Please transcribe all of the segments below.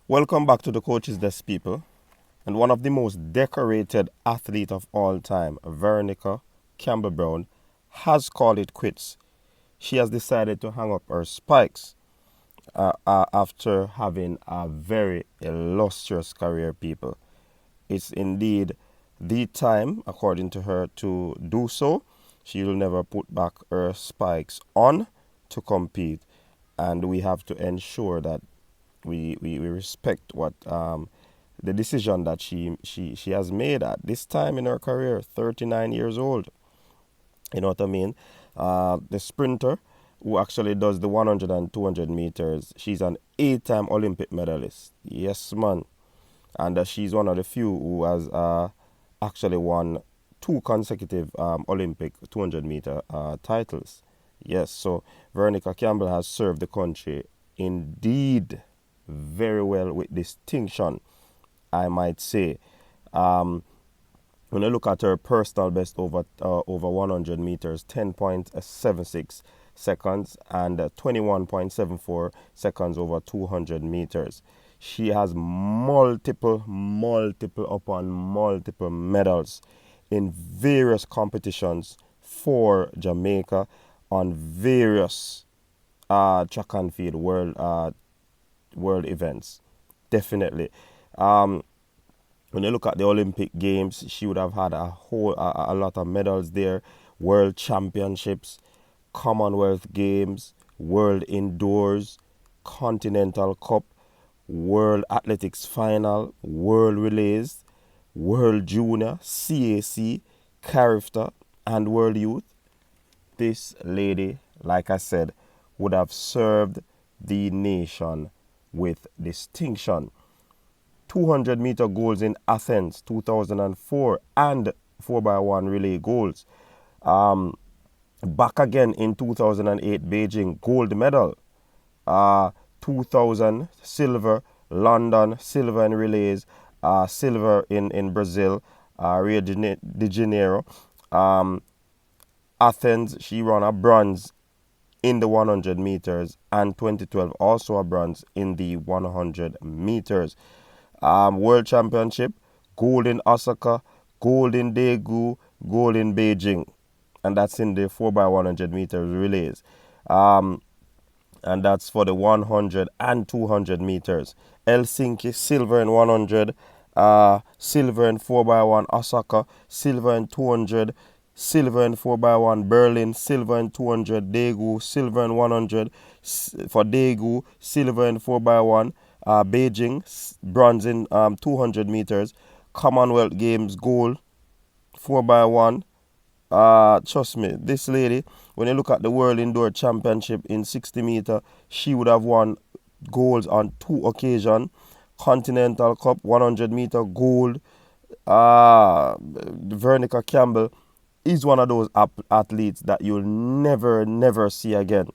Welcome back to the Coach's Desk, people. And one of the most decorated athlete of all time, Veronica Campbell Brown, has called it quits. She has decided to hang up her spikes after having a very illustrious career, people. It's indeed the time, according to her, to do so. She will never put back her spikes on to compete, and we have to ensure that we respect what the decision that she has made at this time in her career, 39 years old. You know what I mean? The sprinter who actually does the 100 and 200 meters, she's an 8-time Olympic medalist. Yes, man. And she's one of the few who has actually won two consecutive Olympic 200-meter titles. Yes, so Veronica Campbell has served the country indeed very well with distinction, I might say. Um, when I look at her personal best over 100 meters, 10.76 seconds and 21.74 seconds over 200 meters. She has multiple upon multiple medals in various competitions for Jamaica on various track and field world events. Definitely. Um, when you look at the Olympic Games, she would have had a lot of medals there. World Championships, Commonwealth Games, World Indoors, Continental Cup, World Athletics Final, World Relays, World Junior, CAC, Carifta, and World Youth. This lady, like I said, would have served the nation with distinction. 200-meter goals in Athens 2004 and 4x1 relay goals. Back again in 2008 Beijing, gold medal. 2000 silver, London silver in relays, silver in Brazil, Rio de Janeiro. Athens, she won a bronze in the 100 meters, and 2012 also a bronze in the 100 meters. World Championship, gold in Osaka, gold in Daegu, gold in Beijing, and that's in the 4x100 meters relays. And that's for the 100 and 200 meters. Helsinki, silver in 100, silver in 4x1 Osaka, silver in 200, silver in 4x1 Berlin, silver in 200 Daegu, silver in 100 for Daegu, silver in 4x1 Beijing, bronze in 200 meters, Commonwealth Games gold 4x1. Trust me, this lady, when you look at the World Indoor Championship in 60 meter, she would have won golds on 2 occasions. Continental Cup 100 meter gold. Veronica Campbell is one of those athletes that you'll never see again.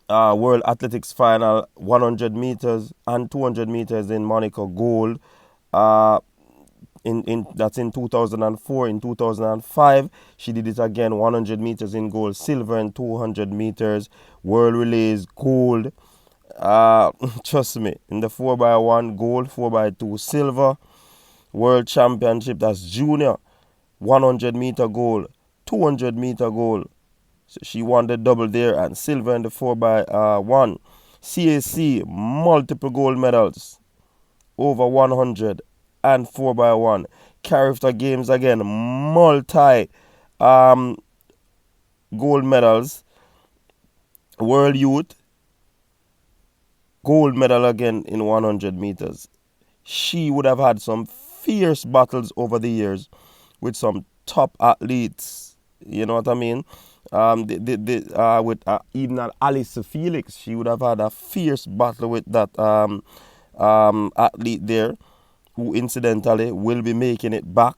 World Athletics Final 100 meters and 200 meters in Monaco gold. Uh, that's in 2004. In 2005 she did it again, 100 meters in gold, silver in 200 meters, world relays gold. Trust me, in the 4x1 gold, 4x2 silver, world championship, that's junior, 100-meter gold, 200-meter gold. So she won the double there, and silver in the 4x1. CAC, multiple gold medals over 100 and 4x1. Carifta Games again, multi gold medals. World Youth, gold medal again in 100 meters. She would have had some fierce battles over the years with some top athletes. You know what I mean? With even Alice Felix, she would have had a fierce battle with that athlete there, who incidentally will be making it back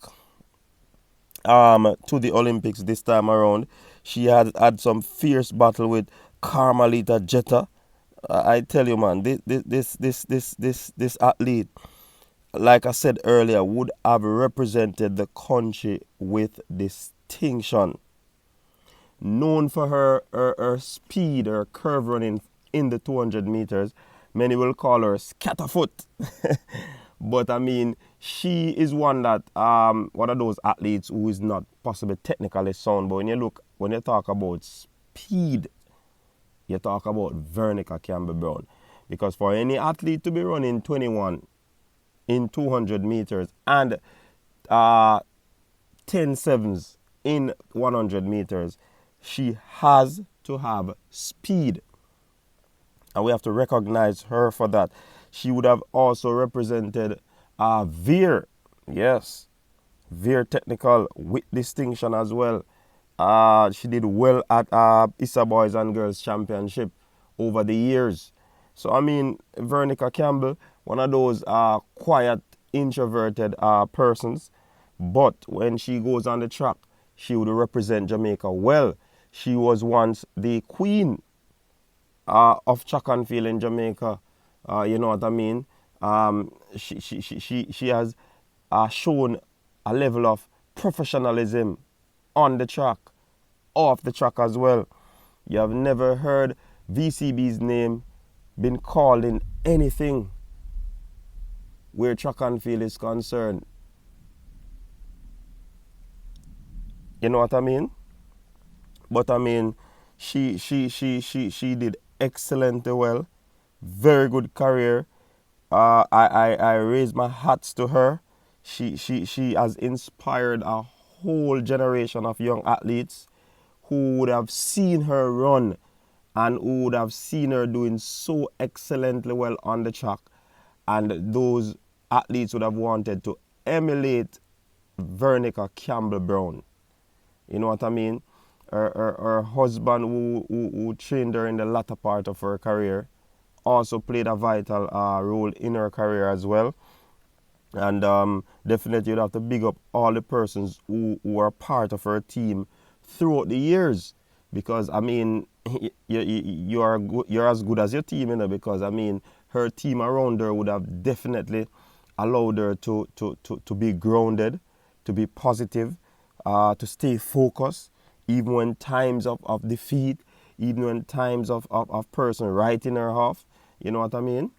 to the Olympics this time around. She had some fierce battle with Carmelita Jetta. I tell you, man, this athlete, like I said earlier, would have represented the country with distinction. Known for her speed, her curve running in the 200 meters, Many will call her scatterfoot. But I mean, she is one that one of those athletes who is not possibly technically sound. But when you talk about speed, you talk about Veronica Campbell Brown. Because for any athlete to be running 21 in 200 meters and 10 sevens in 100 meters, she has to have speed. And we have to recognize her for that. She would have also represented Veer. Yes, Veer Technical with distinction as well. She did well at ISA Boys and Girls Championship over the years. So, I mean, Veronica Campbell, one of those quiet, introverted persons. But when she goes on the track, she would represent Jamaica well. She was once the queen of track and field in Jamaica. You know what I mean? She has shown a level of professionalism on the track, off the track as well. You have never heard VCB's name been called in anything where track and field is concerned. You know what I mean? But I mean, she did excellently well. Very good career. I raise my hats to her. She has inspired a whole generation of young athletes who would have seen her run and who would have seen her doing so excellently well on the track. And those athletes would have wanted to emulate Veronica Campbell Brown. You know what I mean? Her husband, who trained her in the latter part of her career, also played a vital role in her career as well. And definitely you'd have to big up all the persons who were part of her team throughout the years. Because, I mean, you're as good as your team, you know, because, I mean, her team around her would have definitely allowed her to be grounded, to be positive, to stay focused, even when times of defeat, even when times of person writing her off. You know what I mean?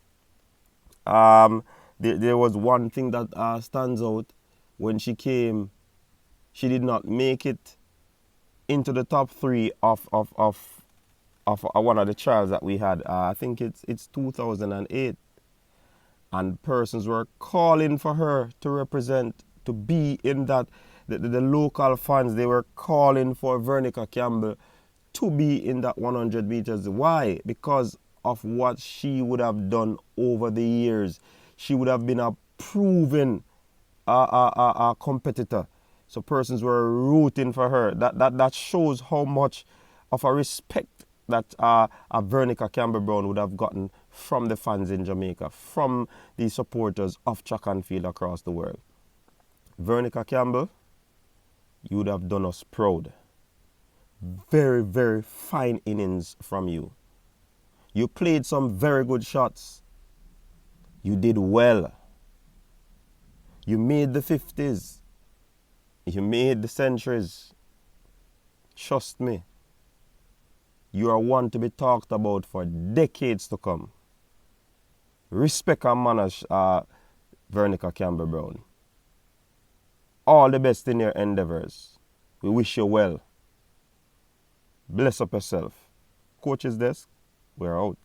There was one thing that stands out. When she came, she did not make it into the top 3 of one of the trials that we had. I think it's 2008. And persons were calling for her to represent, to be in that. The local fans, they were calling for Veronica Campbell to be in that 100 meters. Why? Because of what she would have done over the years. She would have been a proven competitor. So persons were rooting for her. That shows how much of a respect that Veronica Campbell Brown would have gotten from the fans in Jamaica, from the supporters of track and field across the world. Veronica Campbell, you would have done us proud. Very, very fine innings from you. You played some very good shots. You did well. You made the 50s. You made the centuries. Trust me. You are one to be talked about for decades to come. Respect and manners, Veronica Campbell Brown. All the best in your endeavors. We wish you well. Bless up yourself. Coach's Desk, we're out.